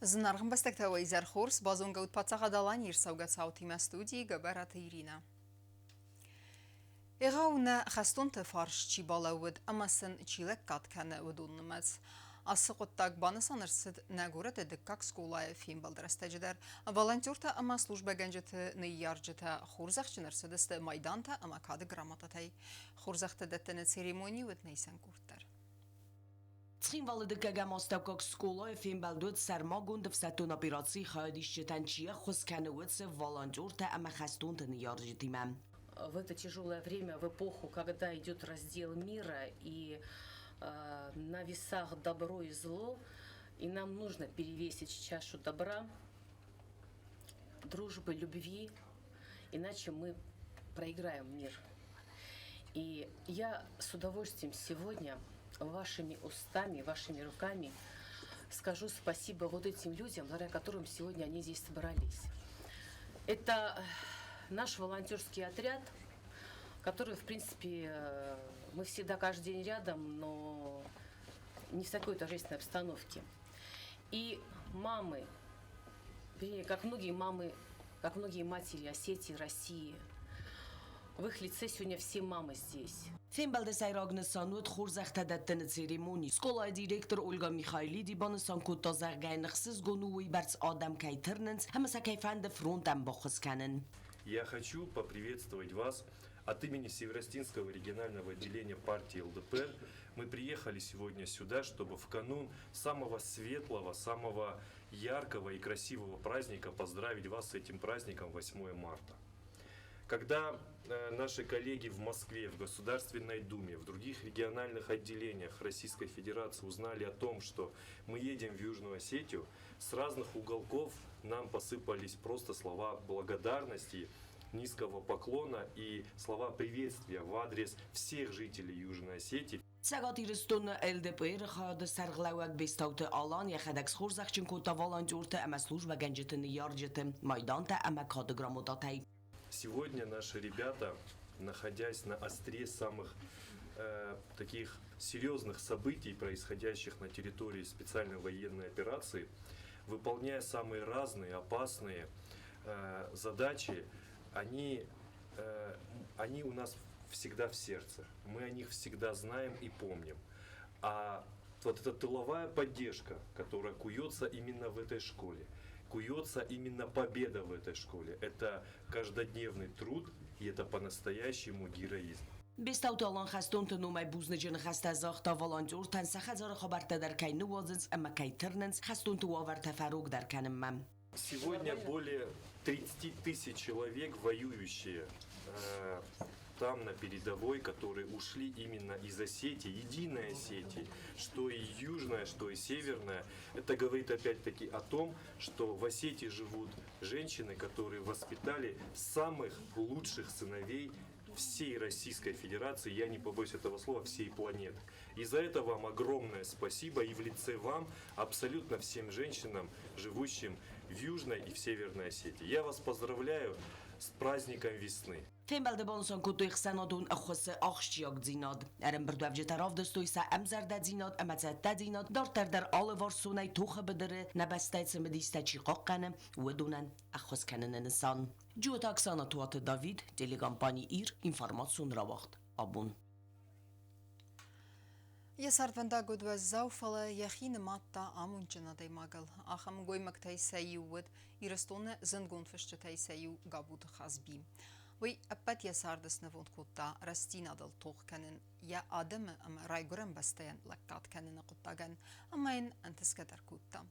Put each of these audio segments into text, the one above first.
Զնարխն բստեկտավայի զարխորս բազոն գոտ պացաղադալան իրսավգաց հաութիմա ստուդիի գաբարատ իրինա։ Էղաունը խաստոնտը վարշ չի բալավուդ ամասն չիլեք կատքանը վդուննմաց։ Ասықұттак банысанырсыд нәгурады дыккак скулая фим балдрастаджидар. Волонтерта ама служба генджеті нейярджеті хурзақчынырсыдысты майданта ама кады грамотатай. Хурзақты дәттіні церемонии өтнейсен курттар. Цхинвалды кагамостакок скулой фимбалдут сармагунд в сатун операции хаядищетанчия хускануется волонтерта ама хастунта нейярджетимам. В это тяжелое время, в эпоху, когда идет раздел мира и на весах добро и зло, и нам нужно перевесить чашу добра, дружбы, любви, иначе мы проиграем мир. И я с удовольствием сегодня вашими устами, вашими руками скажу спасибо вот этим людям, благодаря которым сегодня они здесь собрались. Это наш волонтерский отряд, который, в принципе, мы всегда каждый день рядом, но не в такой торжественной обстановке. И мамы, как многие мамы, как многие матери Осетии, России, в их лице сегодня все мамы здесь. Фимбалды сайрагнысануд хурзахтадаттыны церемонии. Скола директор Ольга Михайлиди банысан кутазаргайнықсыз гонуи барц адам кайтырнынц, хамаса кайфанды фронтам бахысканын. Я хочу поприветствовать вас от имени Северостинского регионального отделения партии ЛДПР. Мы приехали сегодня сюда, чтобы в канун самого светлого, самого яркого и красивого праздника поздравить вас с этим праздником 8 марта. Когда наши коллеги в Москве, в Государственной Думе, в других региональных отделениях Российской Федерации узнали о том, что мы едем в Южную Осетию, с разных уголков нам посыпались просто слова благодарности, низкого поклона и слова приветствия в адрес всех жителей Южной Осетии. Сагатирстон ЛДПР хад сарглауак бестауты алан яхадакс хурзахчин кота волонтерта ама служба генджеты нейярджеты майданта ама кады грамотатай. Сегодня наши ребята, находясь на остре самых таких серьезных событий, происходящих на территории специальной военной операции, выполняя самые разные опасные задачи, они у нас всегда в сердце. Мы о них всегда знаем и помним. А вот эта тыловая поддержка, которая куется именно в этой школе, куется именно победа в этой школе. Это каждодневный труд, и это по-настоящему героизм. Бестауты алан хастонты нумай бузнычын хастазахта волонтер сахазары хабарта даркай нуазынс ама кайтырнынс хастонты уаварта фарук дарканыммам. Сегодня более 30 тысяч человек, воюющие там на передовой, которые ушли именно из Осетии, единой Осетии, что и южная, что и северная. Это говорит опять-таки о том, что в Осетии живут женщины, которые воспитали самых лучших сыновей всей Российской Федерации, я не побоюсь этого слова, всей планеты. И за это вам огромное спасибо, и в лице вам, абсолютно всем женщинам, живущим в Южной и в Северной Осетии. Я вас поздравляю с праздником весны. Фимбалды бонсон куту их санадун ахосы ахшчиак дзинад. Эрем бردвавджи тарав достойса эмзарда дзинад, эмацатта дзинад, дартер алы варсунай туха бедere набастайцы медистачи қаққаны, уэдунан ахос канынын сан. Джуат Оксана Туаты Давид, телегампани ир, информацион равахт. Абун. Ясардванда гудва зауфала яхин матта амунчина даймагал. Ахам гой мактай сайювд, ирастона зангунфышчатай сайю габут хазби. وی اپت یا سردس نوند کتا رستینا دل توخ کنن یا آدم ام رایگرم بستین لکات کنن قطعن اما این انتس کدر کتا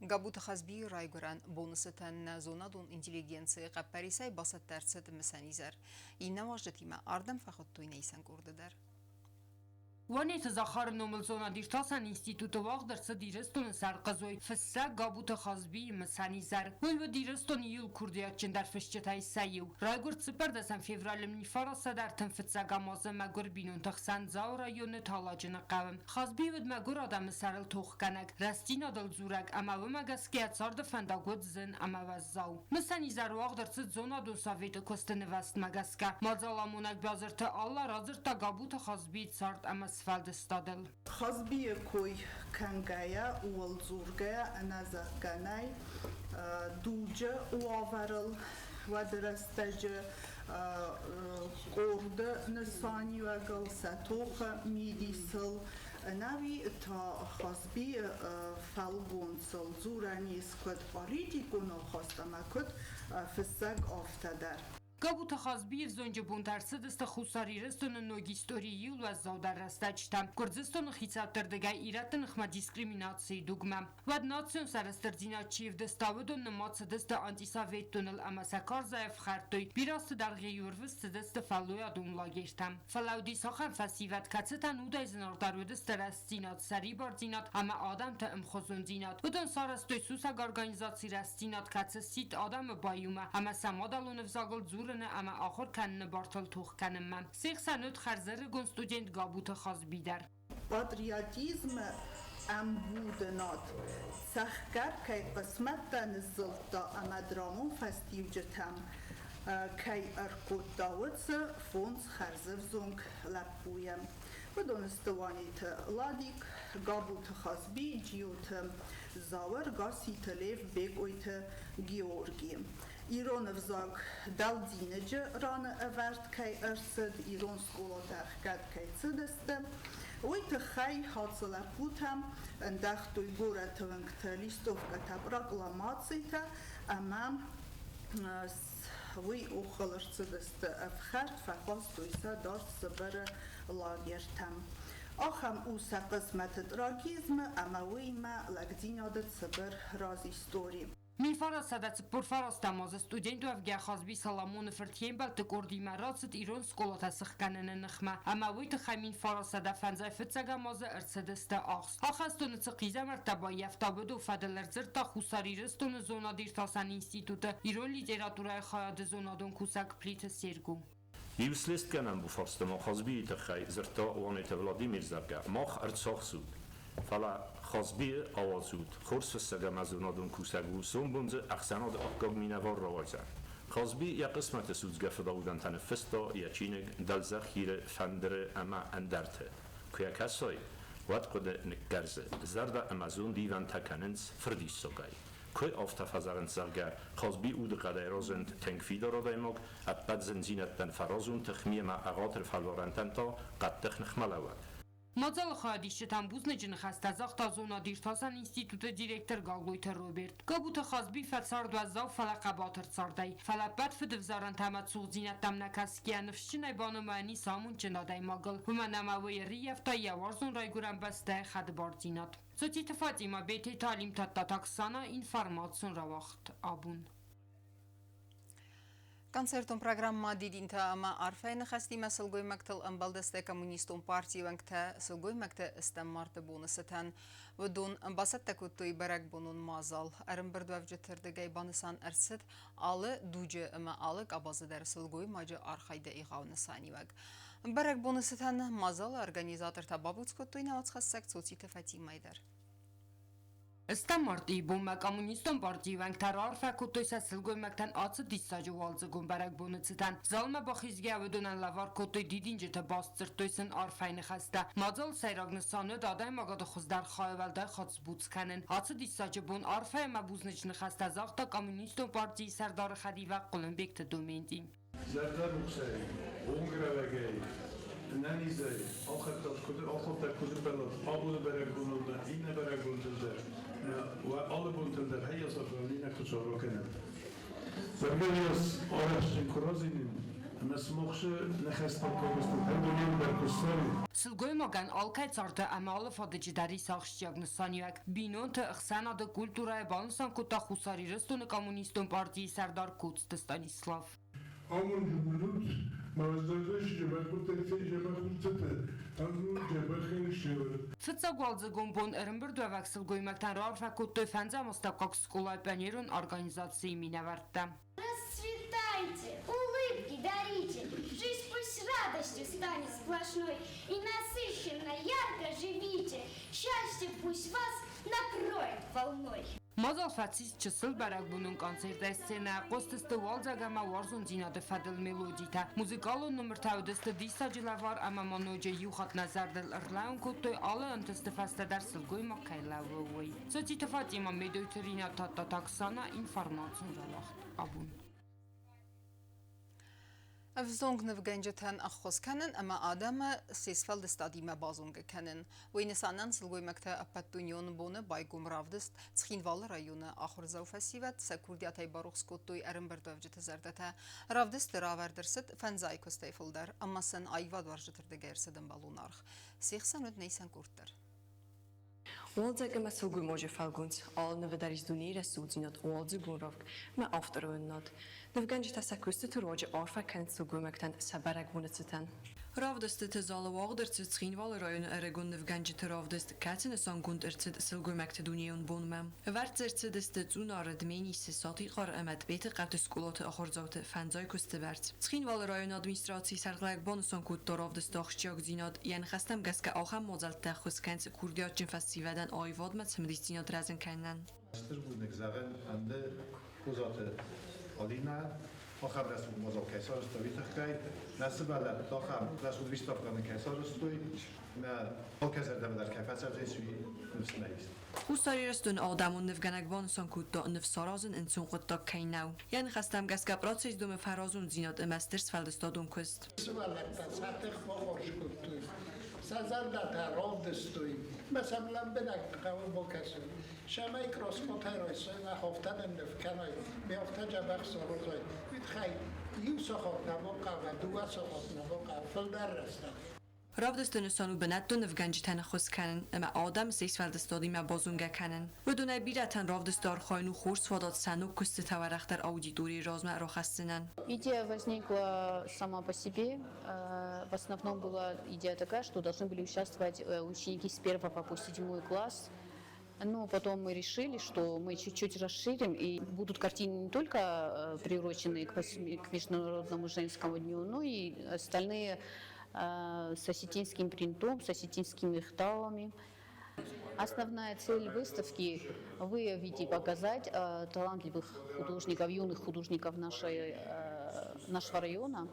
گابوت خزبی رایگران بونستن زونادون انتلیجنسی قپریسای باسط درصد مسانیزر این نواجدی ما آردم فقط توی نیسان کرده در وانيت زخار نومل زونا ديرتاسن انستيتوت واغدرس ديرستون سرقزوي فسا قابوت خازبي مساني زر ولو ديرستون يل كرديات جندر فشتاي سايو رايغور سپر دسن فevral مني فراسا در تنفتسا قامازه مگور بینون تخسن زاورا يون تالاجن قوم خازبي ود مگور آدم سرل توخ کنگ رستينا دل زورگ اما و مگس که اتسارد فنداگود زن اما وزاو مساني زر واغدرس زونا دون ساويت کستن وست مگس که مالزالامونک بازرت الله رازرت قابوت خازبي تسارد اما Mansfeld stadel. خازبی کوی کنگایا والزورگایا نزگانای دوجه و آورل و درستجه قرد نسانی و گل ستوخ میدیسل نوی تا خازبی فلگونسل زورانیس کد آریدی گناه خواستم کد فسگ آفتدر Գաբութը խազբիր զոնջբուն դարսդստը խուսարիրստոնը նոգիստորիի ու զաուդարաստաչտա կուրձստոնը խիցատերդգայ իրատը նխմա դիսկրիմինացիի դուգմա վադ նացիոն սարստերձինաչիվ դստավդոն նմացը դստը անտիսավետտոնլ ամասակար զայվ խարտոյ բիրաստը դարգի յուրվստը դստը ֆալոյա դում լագերտամ ֆալաուդի սոխան ֆասիվատ կացտան ուդայզն որդարուդս տրաստինատ սարի բարձինատ ամա ադամ թե ըմխոզոնդինատ ուդոն սարստոյ սուսագ օրգանիզացի ռաստինատ կացը սիտ ադամը բայումա ամա սամադալոնը վզագլ اما آخر کنن بارتل توخ کنن من 89 خرزر گون ستودنت گابوت خازبیدر پاتریاتیزم ام بودنات سخکر که قسمت نزلتا اما درامون فستیو جتم که ارکوت داوتس فونس خرزر زونگ لپویم بدونستوانیت لادیک گابوت خازبی جیوت زاور گاسی تلیف بگویت گیورگیم ایران افزاگ دالدینج ران اورد کی ارسد ایران سکولا درخگد کی چدسته ویت خی حاصل پوتم اندخت دوی گورت ونگت لیستوف کتاب رقلاماتیتا امام وی اوخلر چدسته افخرد فقاست دویسا دارت سبر لاگرتم آخم او قسمت دراگیزم اما وی ما لگدینادت سبر رازی ستوری Մինֆարասադաց պորֆարաստամոզ ստուդենտու ավգյա խազբի սալամոնը ֆրթիեն բալտը կորդի մարացըտ իրոն սկոլոთა սխկանենը նխմա ամավույթը խայմին ֆարասադա ֆանձայ ֆծագամոզը ըրցդստը աղս ախաստոնը ծխիզամ արտաբայ ավտաբդու ֆադելեր ծրտա խուսարիրստոնը զոնադիր տասան ինստիտուտը իրոն լիտերատուրայ խայադը զոնադոն կուսակ պլիթը սերգու Իվսլեստ կանան բուֆարստամո խազբի տխայ զրտա ուանետը Վլադիմիր զարգա մախ ըրցոխսուտ Fala xazbi avazud خورس سگمازونادون کوسگو سومبونز اخساناد اقاب مینوار روایزن خازبی یا قسمت سوزگه فداودن تنفستا یا چینگ دلزخیر فندر اما اندرته که کسای وقت قد نگرزه زرد امازون دیوان تکننس فردی سوگای که آفتافازارن زرگه خازبی اود قدای رازند تنگفی دارد ایماگ ابد زنزینت تن فرازون تخمیه ما اغاطر فالورنتن تا قد تخنخ ملوه Մոձալը խայադիշը տամբուզն է ջնխաստազաղ տազոնադիր տասան ինստիտուտը դիրեկտոր գալգույթը Ռոբերտ Գաբութը խազբի ֆացարդվազավ ֆալակաբատր ծարդայ ֆալապատ ֆդվզարան թամատ սուղձինատ տամնակասկյանով շնայ բանոմայանի սամուն ճնադայ մագլ հումանամավոյ ռիևտա явարզուն ռայգուրան բաստայ խադբարձինատ Սոցի թվատիմա բեթի տալիմ տատտակսանա ինֆարմացիոն ռավախտ աբուն Концертом программа Дидинта ама арфайна хастима сылгой мактал амбалдасте коммунистон партии вангта сылгой макта истаммарты бонусатан вдон амбасатта куттой барак бонун мазал арымбырдвавжеттердегай банысан арсет алы дуже ама алык абазыдар сылгой мажы архайда игавнысаниваг барак бонусатан мазал организатор табабуц куттой наоцхассак соците Фатимайдар Ստամարտի բոմա կոմունիստոն партии վանգտարար ֆակուտոյսա սլգոյ մակտան ացը դիսաժու վալձը գումբարակ բոնացտան զալմա բախիզգի ավդոնան լավար կոտոյ դիդինջը թե բաստրտոյսն արֆայնը խաստա մածալ սայրագնսանը դադայ մագադը խզդար խայվալդայ խացբուց կանեն ացը դիսաժը բոն արֆայ մա բուզնիչն խաստա զաղտա կոմունիստոն партии սարդարը խադիվա կոլումբեկ թե դոմենտի Zerdar Muxay, Ungravagay, Nanizay, Alkhatar Kudubelat, Abu Beragunulda, Ina Beragundulda, و alle bunten der Heia Safranina Kutsorokenem. Vergelios Orashin Kurozinin, Mesmokshe Nechestan Koristan, Hendonin Berkusari. Սլգոյ մոգան ալկայ ծարտը ամալը ֆադեջի դարի սաղշճյագնսանյակ բինոն թե ըխսանադը կուլտուրայ բանսան կոտա խուսարիրստոնը կոմունիստոն партии սարդար կուց Ստանիսլավ Ամուն ջուլուց, մազդազաշ ջեբակուտեցի ջեբակուտցետը, անգու ջեբախին շևր. Фцагвалзы гомбон эрмбердвак сылгой мактан рарфакуттой фанза мостакок скулай панерон организации минаварта. Расцветайте, улыбки дарите, жизнь пусть радостью станет сплошной и насыщенно, ярко живите, счастье пусть вас накроет волной. Մազալ ֆացից չսլ բարակբունուն կոնցերտը սցենա կոստստը վալձագամա վարզուն զինադը ֆադել մելոդիտա մուզիկալը նմր թավդստը դիսաջլավար ամամանոջը յուխատ նազարդել ըրլաուն կոտոյ ալը ընտստը ֆաստադար սլգոյ մակայլավոյ սոցի տվատիմա մեդոյթրինա տատակսանա ինֆորմացիոն ժալախտ աբուն Avzong nevgenjeten achoskennen ama adamı sesfelde stadime bazonge kennen. Weynesanen silgoymekte apattunyon bone baygum ravdist Tschinval rayonu Axurzav festivat sekurdiyatay baruxskottoy Erinberdövcete zerdete ravdist raverdersit fenzay kostayfulder ama sen ayvad varjıtırdı gersedin balunarx. Sexsanöd neysen kurtlar. Oldzaga ma sulgu moje falguns, all nevedaris dunira sudzinot oldzu gunrovk, ma aftarunnot. Nevganji ta sakuste tu roje orfa kan sulgu mektan sabarag vunetsetan. Ravdest te zale wagder te Tschinval rayon eregun nevganji te ravdest katsene sangund ertset sulgu mekte dunion bonmem. Wertzertse deste zunare dmeni se sati qar amet bete qavte skolote axorzote fanzay kuste vert. Tschinval rayon administratie sarglag bonuson kut ravdest daxchjag zinad, yen khastam gaska axam mozalta khuskans kurdiatjin festivadan ayvad met semdistinat razen kennen. Strbunek zaven ande pozate Alina آخر رسول موضوع کیسار استوی تخکای نسبت به آخر رسول ویستاف کنه کیسار استوی ما آل کسر دم در کفاس از ایشوی نفس نیست. خوستاری رستون آدمون نفگنگوان سانکوت دا نفسارازن انسان خود دا کیناو. یعنی خستم گسکب رات سیز دوم فرازون زیناد مسترس فلدستادون کست. سوالت سطح خواهش کتوی. سازر در راه دستوی. مثلا بدک قوم با کسی. شما یک راست مترایسه و هفته نفکنای. به هفته جبر سرازای. خیلی یو سخت نباقه و دو سخت نباقه فلدر رسته. Ravdestön sanu benet dön evgenci tane xos kennen, ama adam sesfeldestadi me bazunga kennen. و دونه بیرتن равдестар خاینو خورس فادات سنو کست تورختر аудитории разме рохастинен. Идея возникла сама по себе. В основном была идея такая, что должны были участвовать ученики с 1 по 7 класс. Но потом мы решили, что мы чуть-чуть расширим, и будут картины не только приуроченные к Международному женскому дню, но и остальные с осетинским принтом, с осетинскими хталами. Основная цель выставки – выявить и показать талантливых художников, юных художников нашего района.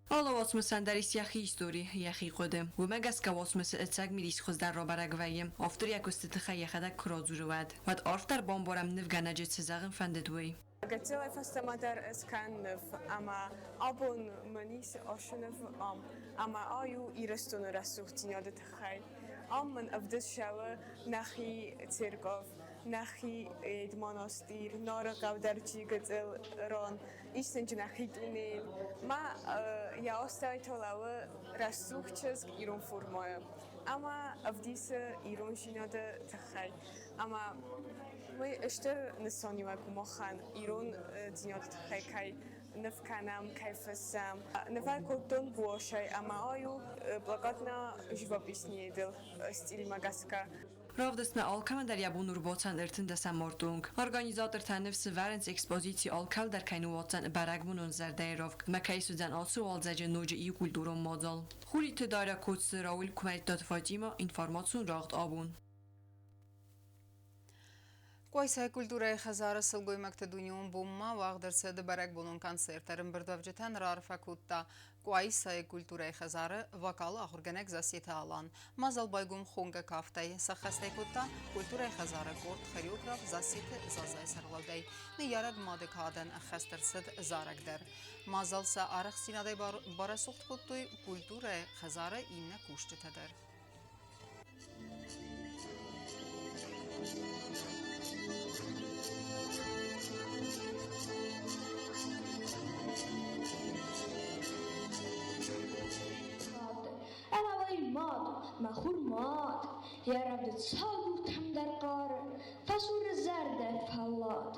حالا واسمسن در یخی هیستوری یخی قدم و مگس که واسمس اتساق میریس خوز در را برگویم آفتر یک استتخه یخدک کرازور ود و آفتر بامبارم نفگنه جد سزاقم فنددوی Gățele făstămă dar scannev, ama abon manis oșunev ama ayu irestonu rasuhtina de tkhai. Amman avdes shawa nahi tserkov, nahi monastir, nara qavdarchi gățel ron, istinj nahi tunel. Ma ya ostaytolawa rasuhchas iron formaya. Ama avdise iron shinade tkhai. Ama وی اشتر نسانی و کمخان ایران زیاد خیلی نفکنم کیفسم نفر کدوم بوشای اما آیو بلغتنا جوابیسنی دل استیل مگسکا Ravdest me alkamen der jabun urbotan ertin desem mordung. Organizator tanif severens ekspozici alkal der keinu watan baragmun un zerdeirov. Mekay sudan also alzaje noje i kulturon model. Khuri tedara kods raul kumayt fatima informasyon ragt abun. Quaisai cultura khazara silgoy makte dunyon bomma wagder sed barek bunun konserter Erinberdövceten rarfa kutta quaisai cultura khazara vakal ahurganek zasita alan mazal baygum khonga kaftay sakhastay kutta cultura khazara kort choreograf zasite zazay sarvalday ne yarag made kaden khaster sed zarak der mazal sa arx sinaday barasuht kuttoy cultura khazara inne kushteteder مخورمات يا رب تصابوا تحمد القارة فصور الزردة فهلات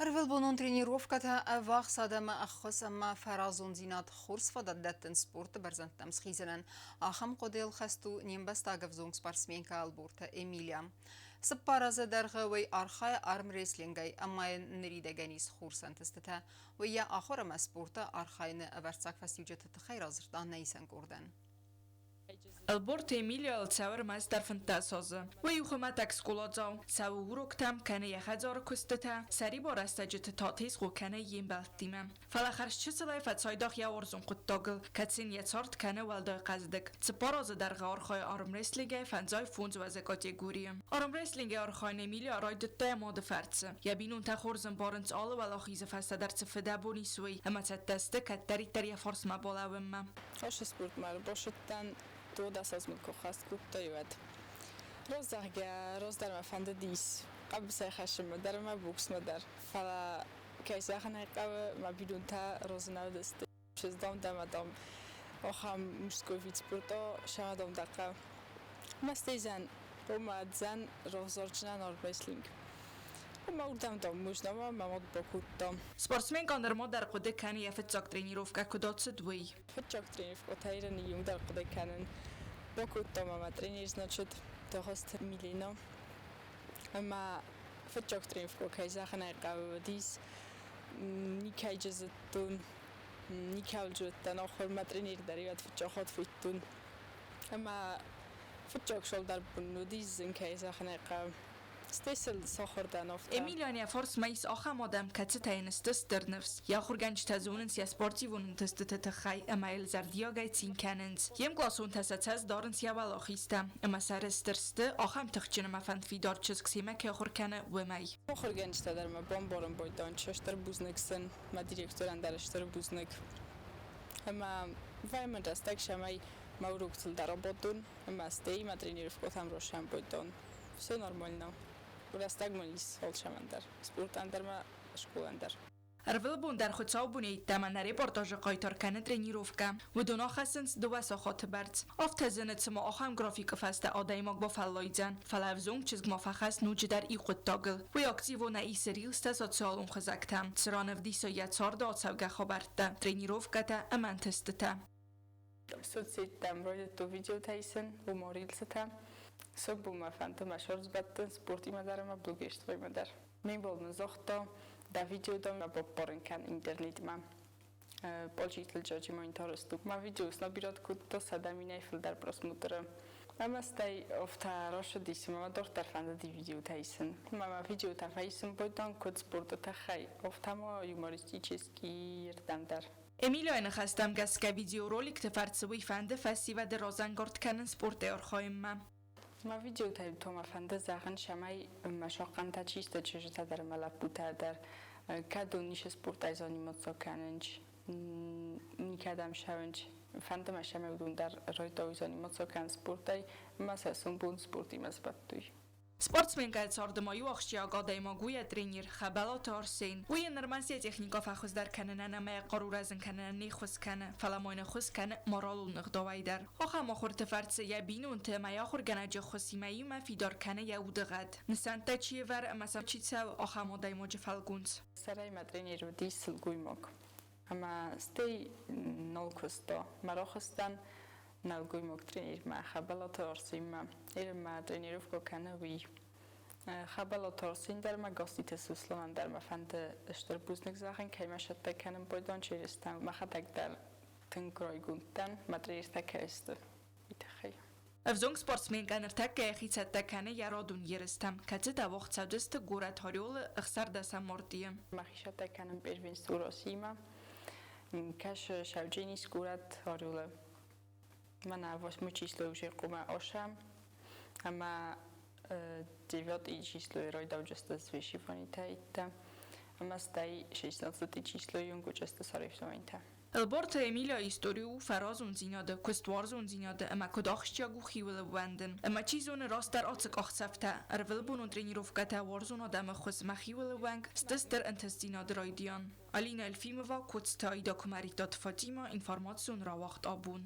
Арвел бонон тренировката вах садама ахос ама фаразон зинат хурс фададдаттен спорт барзантам схизенен ахам қодел хасту нимбастагав зонг спортсменка алборта Эмилия. سپارازه درغه وی آرخای آرم ریسلینگای اما نریدگانیس خورسن تسته و یا آخر مسپورتا آرخاین ابرساک فسیوجت تخیر آزردان نیسن گردن. البورت إميليا التصور ماستر فانتاسوزا ويخوما تاكس كولوزاو ساو وروكتام كان يخزار كستتا سري بارستجت تاتيس خو كان يمبالتيما فالاخرش چسلاي فتسايداخ يا ورزون قطاغل كاتسين يتسارت كان والداي قازدك تسپاراز در غار خواي آرم رسلينگ فانزاي فونز و كاتيجوري آرم رسلينگ آرخاين إميليا راي دتا ماد فرتس يبينون تخورزن بارنس آل ولاخيز فاستا در تفدا بوني سوي اما تتسته كتري تري فارس ما بالاوما هاش سپورت مال باشتن تو دست از ملک خواست کوب تایید. روز در مفند دیس. قبل سایخش مدر ما بوکس مدر. فلا کیسه خنای قبل ما بیرون تا روز نودست. شش دام. آخام مشکویت سپورتا شما دقیق. مستیزن زن روزارچنان آربیسلینگ. ما دام مجنما مامد باکودم. سپورتسمن کاندر ما در قده کنی یفت ترینیروفکا کدات سدوی. فت ترینیروفکا تایرانی در قده کنن. باکودم ما ترینیرز نشد درست میلینا. اما فت ترینیروفکا کیسه خنای قوادیس نیکای جزتون نیکال جوتن آخر ما ترینیر دارید فت خود فیتون. اما فت شال در بنودیز کیسه خنای قو استيسل ساخر دانافتا إميليا فورس مايس آخا مادم كتس تاينستس در نفس يا خورگنج تزونن سيا سپورتي ونن تست تتخي اما الزرديا گاي تين كاننز يم گلاسون تستز دارن سيا بالاخيستا اما سرسترست آخام تخچن ما فند في دار چسك سيما که خورکنه و ماي خورگنج تدر ما بارم بایدان چشتر بوزنکسن ما ديريكتوران درشتر بوزنك اما وایمن دستک شمای موروكتل در آبادون اما استي ما ترينيرفكوت هم روشن بایدان все нормально ورستگ منیس حال شمندر سپورت اندر ما شکول اندر Рвелбун در خود صابونی تمن رپورتاج قایتار کنه ترینیروفکا و دونا خسنس دو وساخات برد افت زنت سما آخام گرافیک فسته آدایماگ با فلایزن فلافزون چیز ما فخست نوچ در ای خود تاگل و اکتیو نه ای سریل ست سالون خزکتم سرانف دیسا یت سار داد سوگه خبرته ترینیروفکا تا امن تستته سوتسیتم روی تو ویدیو تایسن و ماریل ستم سب ما فانتو مشورز باتن سپورتی مدارم و بلوگشت وی مدار. من بول نزاختا دا ویدیو دام با بارن کن اینترنت ما بالجیتل جاجی ما اینترستو. ما ویدیوس نبیرد کد تا صدامینه فیل در پرسموترم. اما استای افتراش دیسی ما دور طرفند دی ویدیو تایسن. ما ویدیو تفایسن بودن کد سپورت تخای. افتما یوماریستی چیزکی دندر. إميليا أنا خستم جس كفيديو روليك تفرد سوي فند فسي و درازنگارد کنن سپورت أرخایم ما. ما ویدیو تایب تو ما فنده زخن شمای مشاقن تا چیست چجتا در ملپوتا در کدونیش سپورت ایزانی مدزا کننج نیکدم شونج فنده ما شمای دون در رای دایزانی مدزا کن سپورتای مساسون بون سپورتی مسبت توی سپورتسمن قد ساردمایو آخشیا قادای ما گویا ترینیر خبلات آرسین وی نرمانسی تکنیکا فخوز در کنن نمای قرور ازن کنن نیخوز کنه فلاماین خوز کنه مرالو نقداوی در آخه ما خورت فرد سیا بینون ته میا خور گنج خوسیمایی ما فیدار کنه یا ودغد نسان تا چیه ور مثلا چی سو آخه ما دای موج فلگونز سرای ما ترینیر و دیسل گوی ماک اما ستی نالکستا مراخستان نالگوی مکترینیر ما خبلات آرسین ما ما ترینیروف کو کنه وی خبلات آرسین در ما گاستی تسوسلان در ما فند اشتر بوزنک زخن که ما شد تکنم بودن چیرستم ما خدک در تنگرای گوندن ما تریست تکست بیتخی افزونگ سپورتسمن کنر تک خیت تکنه یارادون یرستم کتی تا وقت سودست گورت هاریول اخسر دستم مردیم ما خیشت تکنم بیرون سوراسیما کاش شوجینیس گورت هاریول من عواس مچیسلوی قوم آشم اما دیوید ای چیسلوی رای داوجست زویشی فانیتایت اما استای 16 چیسلوی اون گوجست سریف سوینت البورت إميليا إستوريو فراز ونزيناده كستوارز ونزيناده أما كداخشيا گوخي ولواندن أما چيزون راست در آتسك آخسفته أرول بونو ترينيروفكته وارزون آدم خوز مخي ولوانگ ستستر انتستيناد رايديان ألينا الفيموفا كوتستاي داكوماريتات فاطمة إنفارماتسون را وقت آبون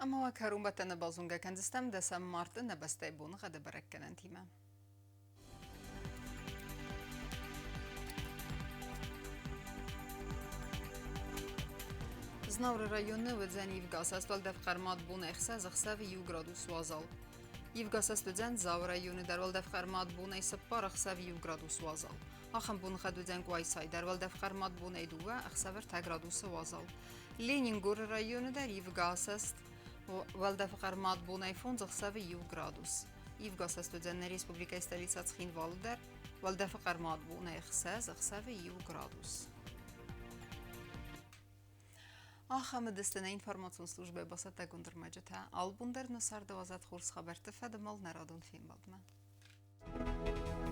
اما وكهرون بتن بازونگا كندستم دسم مارتن نبسته بون غد بركنن تيما زناور رایون و زنیف گاس است ول دف قرمات بون اخسا زخسا و 1 گرادوس وازال Եվգասաստուձեն Զավրայյունի դարվալ դավխարմատ բունեյ սպար ախսավ 7 գրադուս վազալ։ Ախամ բուն խդուձեն կուայսայ դարվալ դավխարմատ բունեյ դուվա ախսավր 10 գրադուսը վազալ։ Լենին գոր ռայյունի դար Եվգասաստ վալդավխարմատ բունեյ ֆոնձ ախսավը 7 գրադուս։ Եվգասաստուձեն Республика столицаց խին վալդար վալդավխարմատ բունեյ ախսավը 7 գրադուս։ Ախամը դստենե ինформацион службе басата гундермаджета албундер насар 12 խորս խաբերտը ֆադմալ նարադուն ֆիլմ բադմա